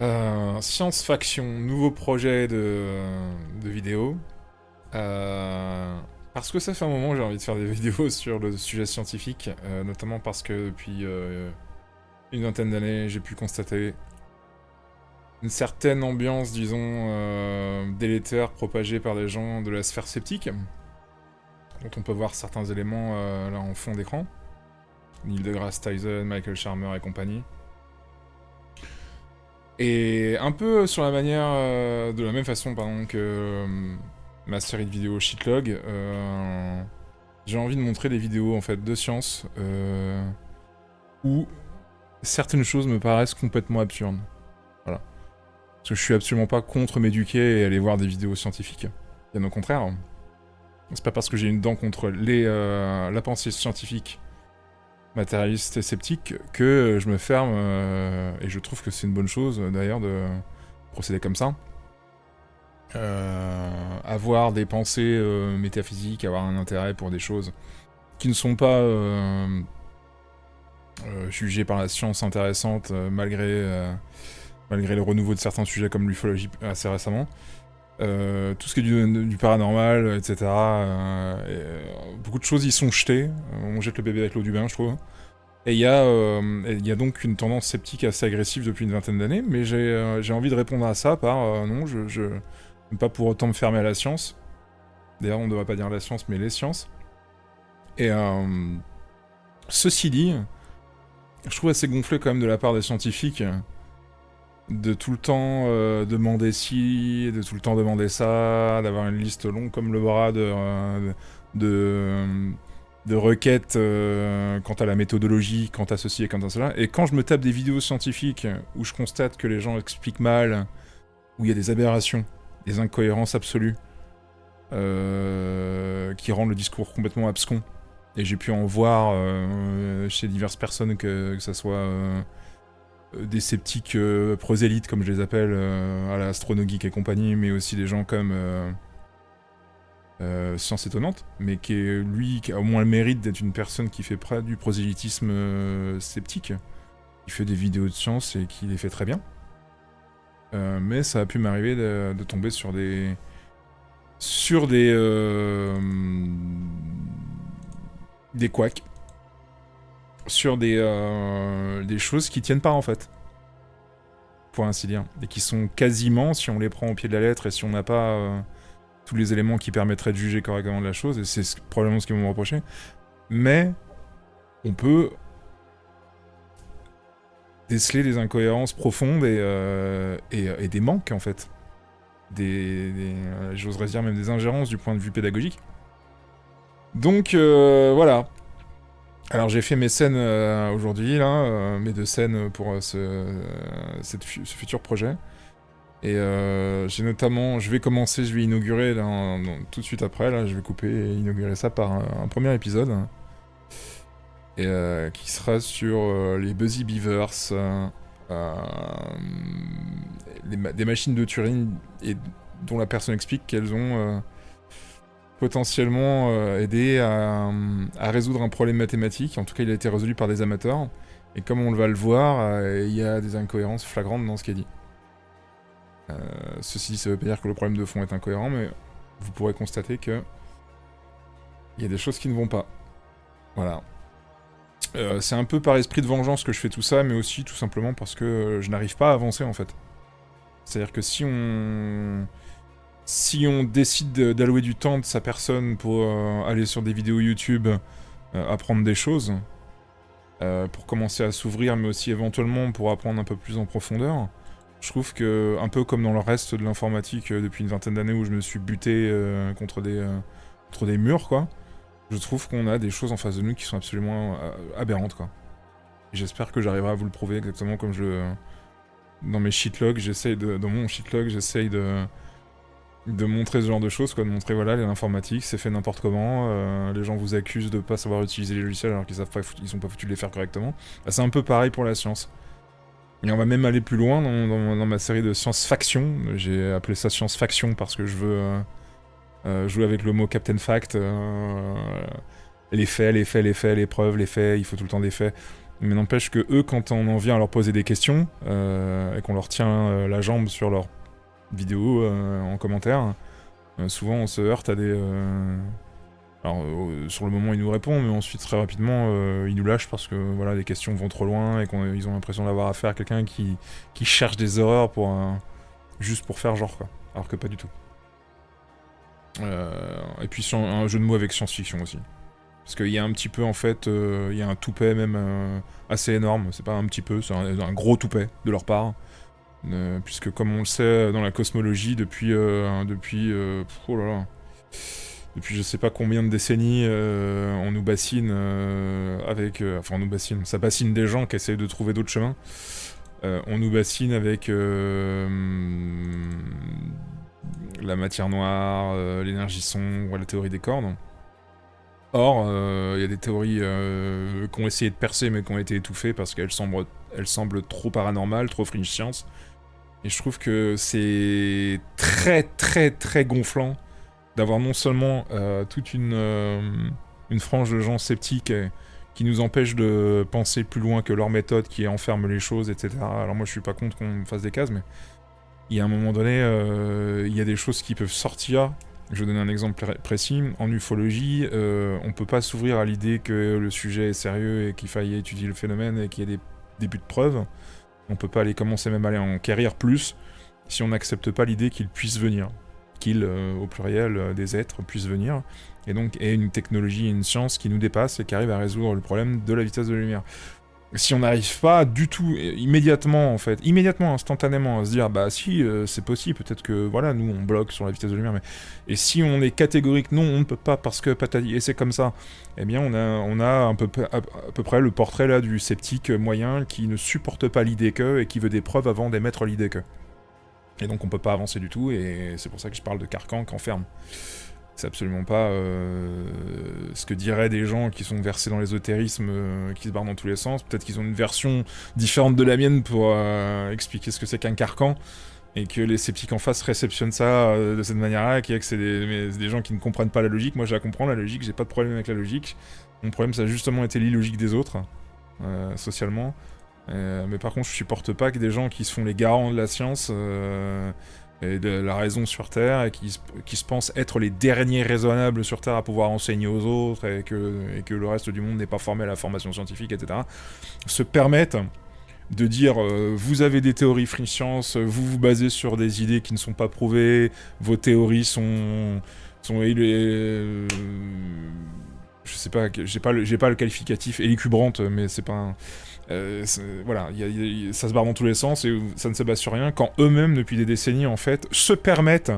Science Faction, nouveau projet de vidéo. Parce que ça fait un moment que j'ai envie de faire des vidéos sur le sujet scientifique, notamment parce que depuis une vingtaine d'années, j'ai pu constater une certaine ambiance, disons, délétère propagée par des gens de la sphère sceptique, dont on peut voir certains éléments là en fond d'écran. Neil deGrasse Tyson, Michael Shermer et compagnie. Et un peu sur la manière, de la même façon, pardon, que ma série de vidéos Shitlog, j'ai envie de montrer des vidéos en fait de science où certaines choses me paraissent complètement absurdes. Voilà. Parce que je suis absolument pas contre m'éduquer et aller voir des vidéos scientifiques. Bien au contraire. C'est pas parce que j'ai une dent contre la pensée scientifique matérialiste et sceptique que je me ferme, et je trouve que c'est une bonne chose d'ailleurs de procéder comme ça. Avoir des pensées métaphysiques, avoir un intérêt pour des choses qui ne sont pas jugées par la science intéressantes malgré le renouveau de certains sujets comme l'ufologie assez récemment. Tout ce qui est du paranormal, etc. Beaucoup de choses y sont jetées. On jette le bébé avec l'eau du bain, je trouve. Et il y a donc une tendance sceptique assez agressive depuis une vingtaine d'années, mais j'ai envie de répondre à ça par non, je ne pas pour autant me fermer à la science. D'ailleurs, on ne devrait pas dire la science, mais les sciences. Et ceci dit, je trouve assez gonflé quand même de la part des scientifiques de tout le temps demander ci, de tout le temps demander ça, d'avoir une liste longue comme le bras de requêtes quant à la méthodologie, quant à ceci et quant à cela. Et quand je me tape des vidéos scientifiques où je constate que les gens expliquent mal, où il y a des aberrations, des incohérences absolues, qui rendent le discours complètement abscon, et j'ai pu en voir chez diverses personnes, que ça soit des sceptiques prosélytes, comme je les appelle, à la Astronogeek et compagnie, mais aussi des gens comme Science Étonnante, mais qui a au moins le mérite d'être une personne qui fait près du prosélytisme sceptique, qui fait des vidéos de science et qui les fait très bien. Mais ça a pu m'arriver de tomber sur des couacs, sur des choses qui tiennent pas en fait, pour ainsi dire, et qui sont quasiment, si on les prend au pied de la lettre et si on n'a pas tous les éléments qui permettraient de juger correctement de la chose, et c'est probablement ce qu'ils vont me reprocher, mais on peut déceler des incohérences profondes et des manques en fait, j'oserais dire même des ingérences du point de vue pédagogique. Donc voilà. Alors j'ai fait mes scènes aujourd'hui, là, mes 2 scènes pour ce futur projet. Et j'ai notamment, je vais inaugurer là, tout de suite après, là, je vais couper et inaugurer ça par un premier épisode. Et qui sera sur les Buzzy Beavers, des machines de Turing, et dont la personne explique qu'elles ont potentiellement aidé à résoudre un problème mathématique. En tout cas, il a été résolu par des amateurs. Et comme on va le voir, il y a des incohérences flagrantes dans ce qui est dit. Ceci dit, ça veut pas dire que le problème de fond est incohérent, mais vous pourrez constater que il y a des choses qui ne vont pas. Voilà. C'est un peu par esprit de vengeance que je fais tout ça, mais aussi tout simplement parce que je n'arrive pas à avancer en fait. C'est-à-dire que si on décide d'allouer du temps de sa personne pour aller sur des vidéos YouTube, apprendre des choses, pour commencer à s'ouvrir, mais aussi éventuellement pour apprendre un peu plus en profondeur, je trouve que, un peu comme dans le reste de l'informatique depuis une vingtaine d'années où je me suis buté contre des murs, quoi, je trouve qu'on a des choses en face de nous qui sont absolument aberrantes, quoi. Et j'espère que j'arriverai à vous le prouver exactement comme dans mes shitlogs, dans mon shitlog, j'essaye de montrer ce genre de choses, quoi, de montrer, voilà, l'informatique, c'est fait n'importe comment, les gens vous accusent de pas savoir utiliser les logiciels alors qu'ils sont pas foutus de les faire correctement. Bah, c'est un peu pareil pour la science. Et on va même aller plus loin dans ma série de science-faction. J'ai appelé ça science-faction parce que je veux jouer avec le mot Captain Fact. Les faits, les preuves, les faits, il faut tout le temps des faits. Mais n'empêche que eux, quand on en vient à leur poser des questions, et qu'on leur tient la jambe sur leur vidéo en commentaire, souvent on se heurte à des... Alors, sur le moment, ils nous répondent, mais ensuite, très rapidement, ils nous lâchent parce que voilà, les questions vont trop loin et qu'ils ont l'impression d'avoir affaire à quelqu'un qui cherche des erreurs pour, juste pour faire genre, quoi. Alors que pas du tout. Et puis, un jeu de mots avec science-fiction aussi. Parce qu'il y a un petit peu, en fait, il y a un toupet même assez énorme. C'est pas un petit peu, c'est un gros toupet de leur part. Puisque, comme on le sait, dans la cosmologie, depuis oh là là... Depuis je sais pas combien de décennies, on nous bassine avec... enfin, on nous bassine. Ça bassine des gens qui essayent de trouver d'autres chemins. On nous bassine avec la matière noire, l'énergie sombre, la théorie des cordes. Or, il y a des théories qui ont essayé de percer mais qui ont été étouffées parce qu'elles semblent trop paranormales, trop fringe science. Et je trouve que c'est très très très gonflant d'avoir non seulement toute une frange de gens sceptiques qui nous empêchent de penser plus loin que leur méthode qui enferme les choses, etc. Alors moi je suis pas contre qu'on fasse des cases, mais il y a un moment donné, il y a des choses qui peuvent sortir. Je vais donner un exemple précis. En ufologie, on peut pas s'ouvrir à l'idée que le sujet est sérieux et qu'il faille étudier le phénomène et qu'il y ait des débuts de preuves. On peut pas aller commencer même à aller en quérir plus si on n'accepte pas l'idée qu'il puisse venir. Qu'ils, au pluriel, des êtres puissent venir, et donc ait une technologie et une science qui nous dépasse et qui arrive à résoudre le problème de la vitesse de la lumière. Si on n'arrive pas du tout, immédiatement en fait, instantanément, à se dire bah si, c'est possible, peut-être que voilà, nous on bloque sur la vitesse de la lumière, mais... Et si on est catégorique, non, on ne peut pas parce que patati, et c'est comme ça, eh bien on a à peu près le portrait là du sceptique moyen qui ne supporte pas l'idée que, et qui veut des preuves avant d'émettre l'idée que. Et donc on peut pas avancer du tout, et c'est pour ça que je parle de carcan qu'enferme. C'est absolument pas ce que diraient des gens qui sont versés dans l'ésotérisme, qui se barrent dans tous les sens. Peut-être qu'ils ont une version différente de la mienne pour expliquer ce que c'est qu'un carcan, et que les sceptiques en face réceptionnent ça de cette manière-là, qui est que c'est des gens qui ne comprennent pas la logique. Moi je la comprends, la logique, j'ai pas de problème avec la logique. Mon problème ça a justement été l'illogique des autres, socialement. Mais par contre, je supporte pas que des gens qui se font les garants de la science et de la raison sur Terre, et qui se pensent être les derniers raisonnables sur Terre à pouvoir enseigner aux autres, et que le reste du monde n'est pas formé à la formation scientifique, etc., se permettent de dire vous avez des théories fringe science, vous vous basez sur des idées qui ne sont pas prouvées, vos théories sont je sais pas, j'ai pas le qualificatif élucubrante, mais c'est pas voilà, ça se barre dans tous les sens et ça ne se base sur rien, quand eux-mêmes, depuis des décennies, en fait, se permettent,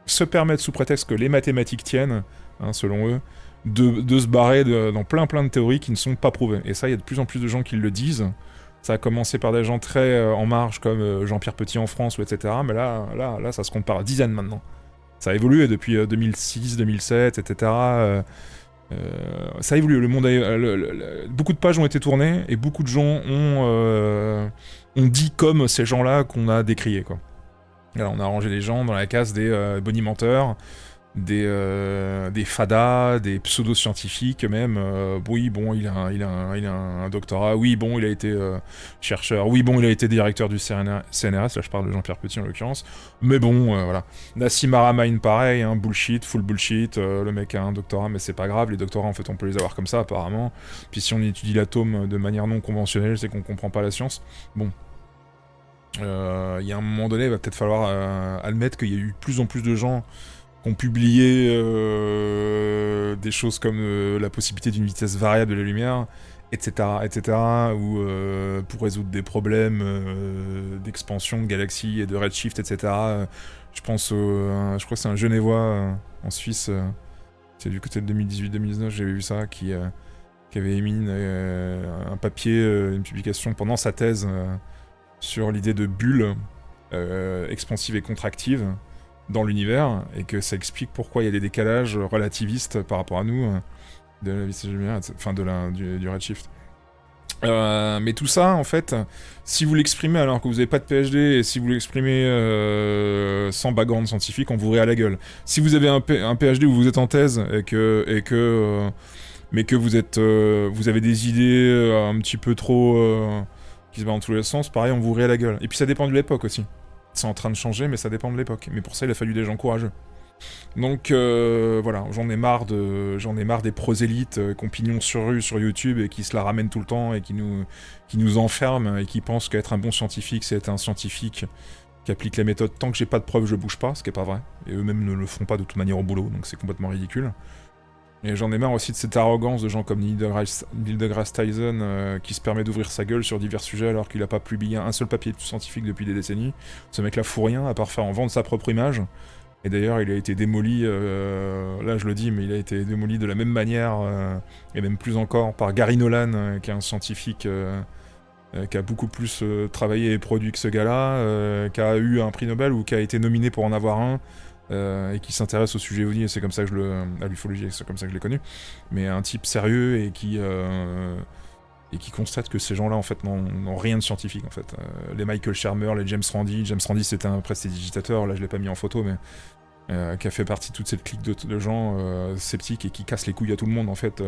sous prétexte que les mathématiques tiennent, hein, selon eux, de se barrer dans plein de théories qui ne sont pas prouvées. Et ça, il y a de plus en plus de gens qui le disent. Ça a commencé par des gens très en marge, comme Jean-Pierre Petit en France, ou etc. Mais là, ça se compte par dizaines maintenant. Ça a évolué depuis 2006, 2007, etc., ça a évolué, le monde beaucoup de pages ont été tournées et beaucoup de gens ont dit comme ces gens-là qu'on a décriés, quoi. Alors, on a rangé les gens dans la case des bonimenteurs, des fadas, des pseudo-scientifiques même. Oui, bon, il a un doctorat. Oui, bon, il a été chercheur. Oui, bon, il a été directeur du CNRS. Là, je parle de Jean-Pierre Petit en l'occurrence. Mais bon, voilà. Nassim Haramein, pareil, hein, bullshit, full bullshit. Le mec a un doctorat, mais c'est pas grave. Les doctorats, en fait, on peut les avoir comme ça, apparemment. Puis si on étudie l'atome de manière non conventionnelle, c'est qu'on comprend pas la science. Bon. Il y a un moment donné, il va peut-être falloir admettre qu'il y a eu de plus en plus de gens ont publié des choses comme la possibilité d'une vitesse variable de la lumière, etc., ou pour résoudre des problèmes d'expansion de galaxies et de redshift, etc. Je pense je crois que c'est un Genevois en Suisse, c'est du côté de 2018-2019, j'avais vu ça, qui avait émis un papier, une publication pendant sa thèse sur l'idée de bulles expansives et contractives dans l'univers, et que ça explique pourquoi il y a des décalages relativistes par rapport à nous de la vitesse de la lumière, enfin du redshift. Mais tout ça, en fait, si vous l'exprimez alors que vous n'avez pas de PhD, et si vous l'exprimez sans background scientifique, on vous rit à la gueule. Si vous avez un PhD où vous êtes en thèse, et que mais que vous avez des idées un petit peu trop qui se barrent dans tous les sens, pareil, on vous rit à la gueule. Et puis ça dépend de l'époque aussi. C'est en train de changer, mais ça dépend de l'époque. Mais pour ça, il a fallu des gens courageux. Donc voilà, j'en ai marre des prosélytes qui ont pignon sur rue sur YouTube et qui se la ramènent tout le temps et qui nous enferment et qui pensent qu'être un bon scientifique, c'est être un scientifique qui applique la méthode tant que j'ai pas de preuves, je bouge pas, ce qui est pas vrai. Et eux-mêmes ne le font pas de toute manière au boulot, donc c'est complètement ridicule. Et j'en ai marre aussi de cette arrogance de gens comme Neil deGrasse Tyson qui se permet d'ouvrir sa gueule sur divers sujets alors qu'il a pas publié un seul papier scientifique depuis des décennies. Ce mec-là fout rien à part faire en vendre sa propre image. Et d'ailleurs, il a été démoli, là je le dis, mais il a été démoli de la même manière, et même plus encore, par Gary Nolan, qui est un scientifique qui a beaucoup plus travaillé et produit que ce gars-là, qui a eu un prix Nobel ou qui a été nominé pour en avoir un, et qui s'intéresse au sujet OVNI, et c'est comme ça que à l'ufologie, c'est comme ça que je l'ai connu. Mais un type sérieux et qui constate que ces gens-là en fait n'ont rien de scientifique en fait. Les Michael Shermer, les James Randi c'était un prestidigitateur, là je l'ai pas mis en photo, mais qui a fait partie de toute cette clique de gens sceptiques et qui cassent les couilles à tout le monde en fait,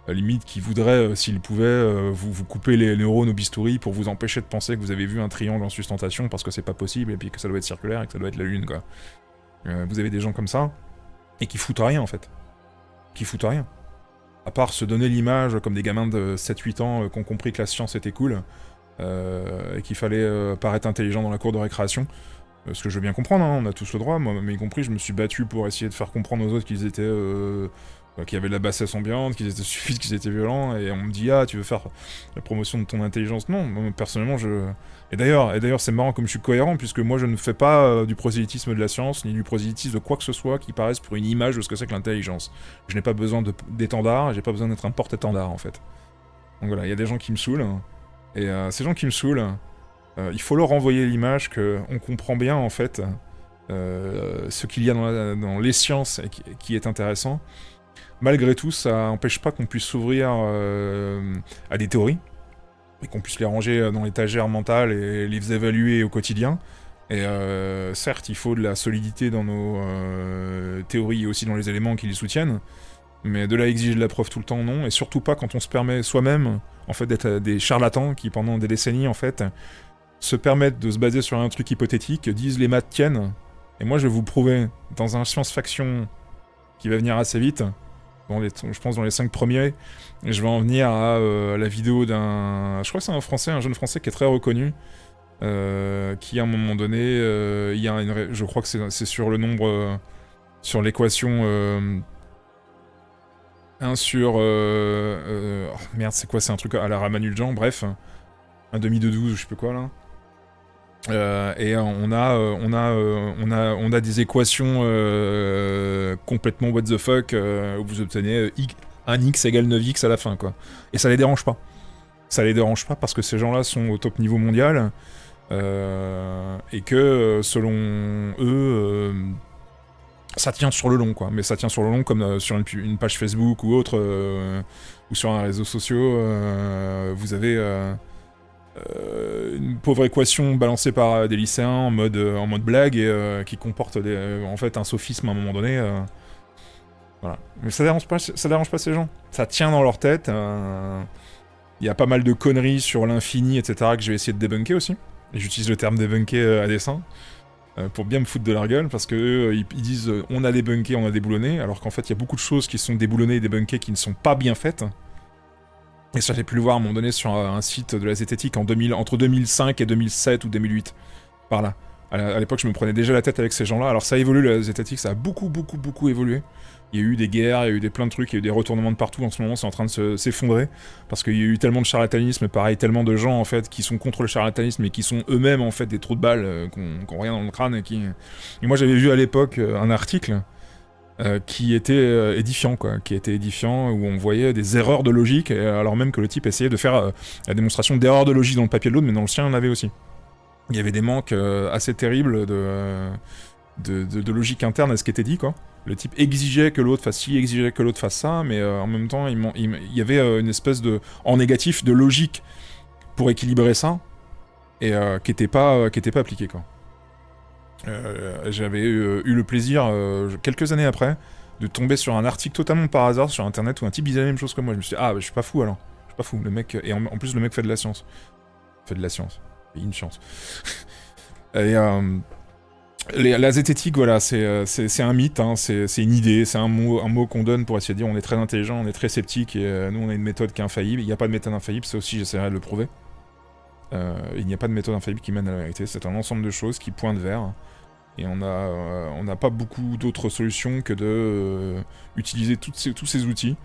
limite qui voudraient, s'ils pouvaient, vous couper les neurones au bistouri pour vous empêcher de penser que vous avez vu un triangle en sustentation parce que c'est pas possible et puis que ça doit être circulaire et que ça doit être la lune quoi. Vous avez des gens comme ça et qui foutent rien en fait. Qui foutent rien. À part se donner l'image comme des gamins de 7-8 ans qui ont compris que la science était cool et qu'il fallait paraître intelligent dans la cour de récréation. Ce que je veux bien comprendre, hein, on a tous le droit, moi, mais y compris, je me suis battu pour essayer de faire comprendre aux autres qu'ils étaient... qu'il y avait de la bassesse ambiante, qu'ils étaient stupides, qu'ils étaient violents, et on me dit « Ah, tu veux faire la promotion de ton intelligence ?» Non, moi, personnellement, Et d'ailleurs, c'est marrant comme je suis cohérent, puisque moi, je ne fais pas du prosélytisme de la science, ni du prosélytisme de quoi que ce soit qui paraisse pour une image de ce que c'est que l'intelligence. Je n'ai pas besoin d'étendard, j'ai pas besoin d'être un porte-étendard, en fait. Donc voilà, il y a des gens qui me saoulent, et ces gens qui me saoulent... il faut leur renvoyer l'image qu'on comprend bien, en fait, ce qu'il y a dans les sciences et qui est intéressant. Malgré tout, ça n'empêche pas qu'on puisse s'ouvrir à des théories, et qu'on puisse les ranger dans l'étagère mentale et les évaluer au quotidien. Et certes, il faut de la solidité dans nos théories et aussi dans les éléments qui les soutiennent, mais de là exiger de la preuve tout le temps, non, et surtout pas quand on se permet soi-même, en fait, d'être des charlatans qui, pendant des décennies, en fait... se permettent de se baser sur un truc hypothétique, disent les maths tiennent, et moi je vais vous prouver, dans un science-faction qui va venir assez vite, je pense dans les 5 premiers, et je vais en venir à la vidéo d'un... Je crois que c'est un jeune français qui est très reconnu, qui à un moment donné, je crois que c'est sur le nombre... sur l'équation... 1 sur... oh, merde, c'est quoi, c'est un truc à la Ramanujan, bref, un demi de 12, je sais plus quoi, là. Et on a des équations complètement what the fuck où vous obtenez un x égale 9x à la fin, quoi. Et ça les dérange pas. Ça les dérange pas parce que ces gens-là sont au top niveau mondial et que selon eux ça tient sur le long, quoi. Mais ça tient sur le long comme sur une page Facebook ou autre ou sur un réseau social. Vous avez une pauvre équation balancée par des lycéens en mode blague et qui comporte en fait un sophisme à un moment donné. Voilà. Mais ça dérange pas ces gens. Ça tient dans leur tête. Il y a pas mal de conneries sur l'infini, etc. que je vais essayer de débunker aussi. Et j'utilise le terme débunker à dessein. Pour bien me foutre de leur gueule, parce que ils disent on a débunké, on a déboulonné, alors qu'en fait il y a beaucoup de choses qui sont déboulonnées et débunkées qui ne sont pas bien faites. Et ça, j'ai pu le voir à un moment donné sur un site de la zététique entre 2005 et 2007 ou 2008. Par là. À l'époque, je me prenais déjà la tête avec ces gens-là. Alors ça a évolué, la zététique, ça a beaucoup évolué. Il y a eu des guerres, il y a eu des plein de trucs, il y a eu des retournements de partout. En ce moment, c'est en train de s'effondrer. Parce qu'il y a eu tellement de charlatanisme, et pareil, tellement de gens, en fait, qui sont contre le charlatanisme et qui sont eux-mêmes, en fait, des trous de balles, qui ont rien dans le crâne. Et moi, j'avais vu à l'époque un article... qui était édifiant, quoi, où on voyait des erreurs de logique, alors même que le type essayait de faire la démonstration d'erreurs de logique dans le papier de l'autre, mais dans le sien, il y en avait aussi. Il y avait des manques assez terribles de logique interne à ce qui était dit, quoi. Le type exigeait que l'autre fasse ci, exigeait que l'autre fasse ça, mais en même temps, il y avait une espèce de, en négatif, de logique pour équilibrer ça, et qui était pas appliquée, quoi. J'avais eu le plaisir, quelques années après, de tomber sur un article totalement par hasard sur internet où un type disait la même chose que moi. Je me suis dit, ah, bah, je suis pas fou alors. Je suis pas fou, le mec... Et en plus, le mec fait de la science. Fait de la science. Et une chance. Et la zététique, voilà, c'est un mythe, hein, c'est une idée, c'est un mot qu'on donne pour essayer de dire on est très intelligent, on est très sceptique, et nous on a une méthode qui est infaillible. Il n'y a pas de méthode infaillible, ça aussi j'essaierai de le prouver. Il n'y a pas de méthode infaillible qui mène à la vérité, c'est un ensemble de choses qui pointent vers... Et on n'a pas beaucoup d'autres solutions que de utiliser tous ces outils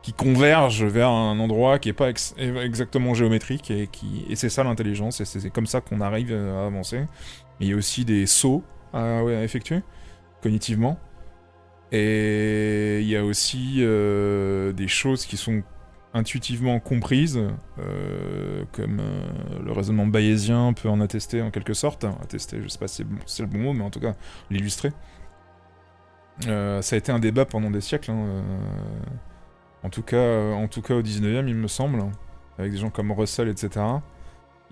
qui convergent vers un endroit qui n'est pas exactement géométrique, et c'est ça l'intelligence, et c'est comme ça qu'on arrive à avancer. Mais il y a aussi des sauts à effectuer, cognitivement. Et il y a aussi des choses qui sont intuitivement comprises, comme le raisonnement bayésien peut en attester en quelque sorte. Attester, je sais pas si c'est le bon mot, mais en tout cas, l'illustrer. Ça a été un débat pendant des siècles, hein, en tout cas au 19e, il me semble, avec des gens comme Russell, etc.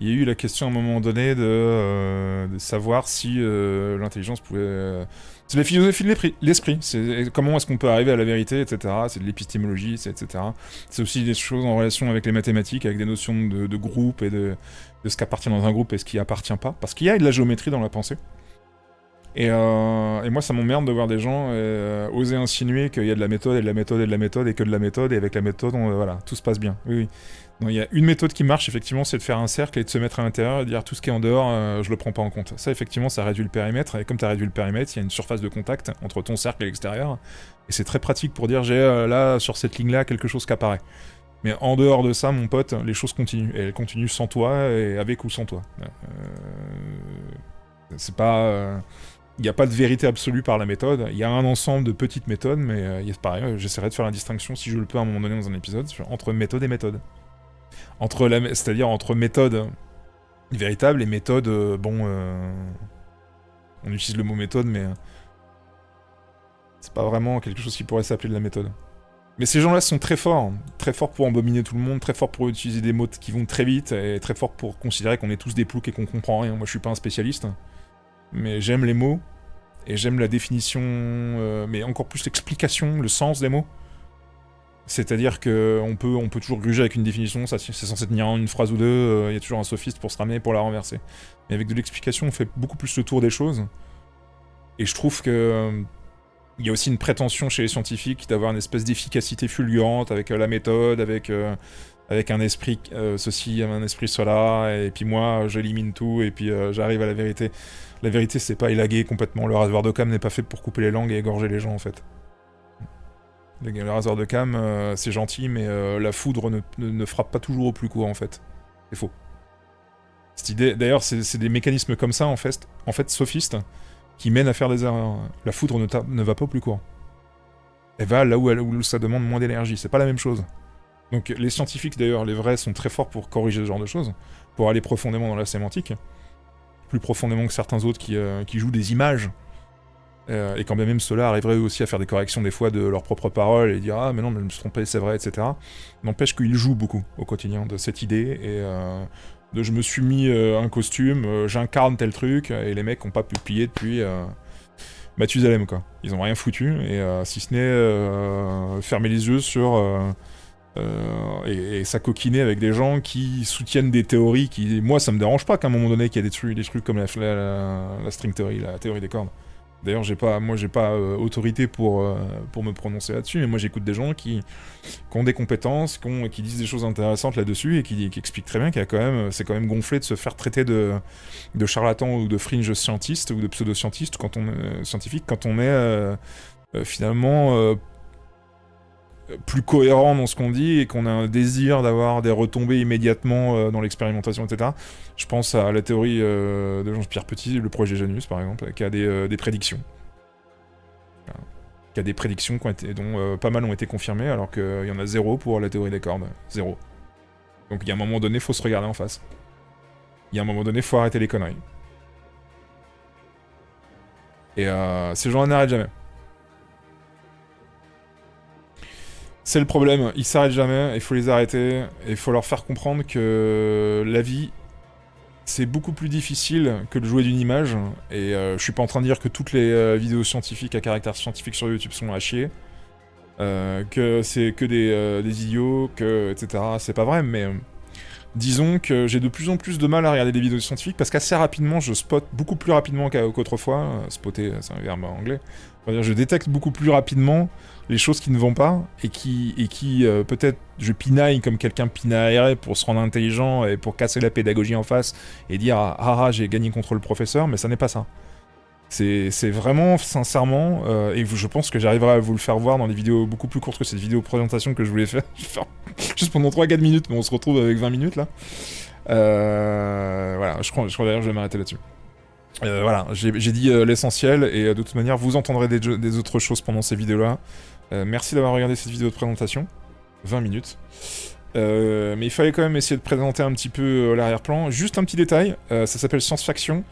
Il y a eu la question à un moment donné de savoir si l'intelligence pouvait... C'est la philosophie de l'esprit, c'est comment est-ce qu'on peut arriver à la vérité, etc. C'est de l'épistémologie, etc. C'est aussi des choses en relation avec les mathématiques, avec des notions de groupe et de ce qui appartient dans un groupe et ce qui appartient pas. Parce qu'il y a de la géométrie dans la pensée. Et moi, ça m'emmerde de voir des gens oser insinuer qu'il y a de la méthode et de la méthode et de la méthode et que de la méthode, et avec la méthode, voilà, tout se passe bien. Oui, oui. Non, il y a une méthode qui marche, effectivement, c'est de faire un cercle et de se mettre à l'intérieur et de dire tout ce qui est en dehors, je le prends pas en compte. Ça, effectivement, ça réduit le périmètre, et comme tu as réduit le périmètre, il y a une surface de contact entre ton cercle et l'extérieur, et c'est très pratique pour dire j'ai là, sur cette ligne-là, quelque chose qui apparaît. Mais en dehors de ça, mon pote, les choses continuent, et elles continuent sans toi, et avec ou sans toi. C'est pas... Il n'y a pas de vérité absolue par la méthode, il y a un ensemble de petites méthodes, mais pareil, j'essaierai de faire la distinction, si je le peux à un moment donné dans un épisode, entre méthode et méthode. C'est-à-dire entre méthode véritable et méthode, on utilise le mot méthode, mais c'est pas vraiment quelque chose qui pourrait s'appeler de la méthode. Mais ces gens-là sont très forts pour embobiner tout le monde, très forts pour utiliser des mots qui vont très vite, et très forts pour considérer qu'on est tous des ploucs et qu'on comprend rien. Moi je suis pas un spécialiste, mais j'aime les mots, et j'aime la définition, mais encore plus l'explication, le sens des mots. C'est-à-dire qu'on peut toujours gruger avec une définition, ça c'est censé tenir en une phrase ou deux, il y a toujours un sophiste pour se ramener, pour la renverser. Mais avec de l'explication, on fait beaucoup plus le tour des choses. Et je trouve que il y a aussi une prétention chez les scientifiques d'avoir une espèce d'efficacité fulgurante avec la méthode, avec un esprit ceci, un esprit cela, et puis moi j'élimine tout, et puis j'arrive à la vérité. La vérité, c'est pas élaguer complètement. Le rasoir d'Occam n'est pas fait pour couper les langues et égorger les gens, en fait. Le rasoir d'Occam, c'est gentil, mais la foudre ne frappe pas toujours au plus court, en fait. C'est faux. Cette idée, d'ailleurs, c'est des mécanismes comme ça, en fait, sophistes, qui mènent à faire des erreurs. La foudre ne va pas au plus court. Elle va là où ça demande moins d'énergie. C'est pas la même chose. Donc les scientifiques, d'ailleurs, les vrais, sont très forts pour corriger ce genre de choses, pour aller profondément dans la sémantique, plus profondément que certains autres qui jouent des images. Et quand bien même ceux-là arriveraient aussi à faire des corrections des fois de leurs propres paroles et dire « Ah, mais non, mais je me suis trompé, c'est vrai, etc. » N'empêche qu'ils jouent beaucoup au quotidien de cette idée, et de « je me suis mis un costume, j'incarne tel truc », et les mecs n'ont pas pu plier depuis Mathusalem, quoi. Ils ont rien foutu, et si ce n'est fermer les yeux sur... et s'acoquiner avec des gens qui soutiennent des théories qui... Moi, ça me dérange pas qu'à un moment donné, qu'il y ait des trucs comme la string theory, la théorie des cordes. D'ailleurs, j'ai pas autorité pour me prononcer là-dessus, mais moi j'écoute des gens qui ont des compétences, qui disent des choses intéressantes là-dessus, et qui expliquent très bien qu'il y a c'est quand même gonflé de se faire traiter de charlatan ou de fringe scientiste ou de pseudo-scientiste quand on est finalement plus cohérent dans ce qu'on dit, et qu'on a un désir d'avoir des retombées immédiatement dans l'expérimentation, etc. Je pense à la théorie de Jean-Pierre Petit, le projet Janus par exemple, qui a des prédictions. Qui a des prédictions dont pas mal ont été confirmées, alors qu'il y en a 0 pour la théorie des cordes. 0. Donc il y a un moment donné, faut se regarder en face. Il y a un moment donné, faut arrêter les conneries. Et ces gens-là n'arrêtent jamais. C'est le problème, ils s'arrêtent jamais, il faut les arrêter, et il faut leur faire comprendre que la vie, c'est beaucoup plus difficile que de jouer d'une image, et je suis pas en train de dire que toutes les vidéos scientifiques à caractère scientifique sur YouTube sont à chier, que c'est que des idiots, que etc. C'est pas vrai, mais disons que j'ai de plus en plus de mal à regarder des vidéos scientifiques parce qu'assez rapidement, je spot beaucoup plus rapidement qu'autrefois. Spotter, c'est un verbe anglais. C'est-à-dire, je détecte beaucoup plus rapidement les choses qui ne vont pas et qui peut-être je pinaille comme quelqu'un pinaillerait pour se rendre intelligent et pour casser la pédagogie en face et dire ah j'ai gagné contre le professeur, mais ça n'est pas ça. C'est vraiment, sincèrement, et je pense que j'arriverai à vous le faire voir dans des vidéos beaucoup plus courtes que cette vidéo présentation que je voulais faire. Juste pendant 3-4 minutes, mais on se retrouve avec 20 minutes là. Voilà, je crois d'ailleurs que je vais m'arrêter là-dessus. Voilà, j'ai dit l'essentiel, et de toute manière, vous entendrez des autres choses pendant ces vidéos-là. Merci d'avoir regardé cette vidéo de présentation. 20 minutes. Mais il fallait quand même essayer de présenter un petit peu l'arrière-plan. Juste un petit détail, ça s'appelle Science Faction.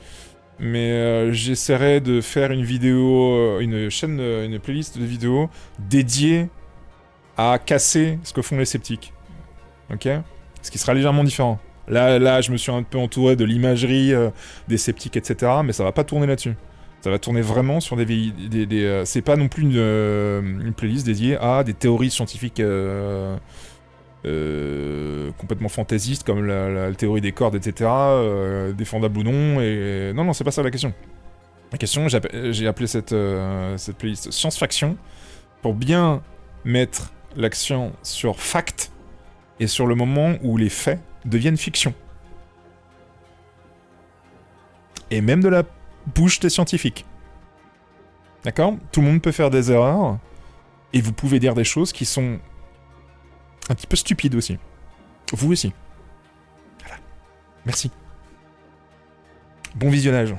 Mais j'essaierai de faire une vidéo, une playlist de vidéos dédiée à casser ce que font les sceptiques. Ok ? Ce qui sera légèrement différent. Là, je me suis un peu entouré de l'imagerie des sceptiques, etc. Mais ça va pas tourner là-dessus. Ça va tourner vraiment sur c'est pas non plus une playlist dédiée à des théories scientifiques complètement fantaisistes comme la théorie des cordes, etc. Défendable ou non. Et non, c'est pas ça la question. La question, j'ai appelé cette playlist Science Faction pour bien mettre l'accent sur fact et sur le moment où les faits deviennent fiction. Et même de la bouche des scientifiques. D'accord ? Tout le monde peut faire des erreurs, et vous pouvez dire des choses qui sont un petit peu stupides aussi. Vous aussi. Voilà. Merci. Bon visionnage.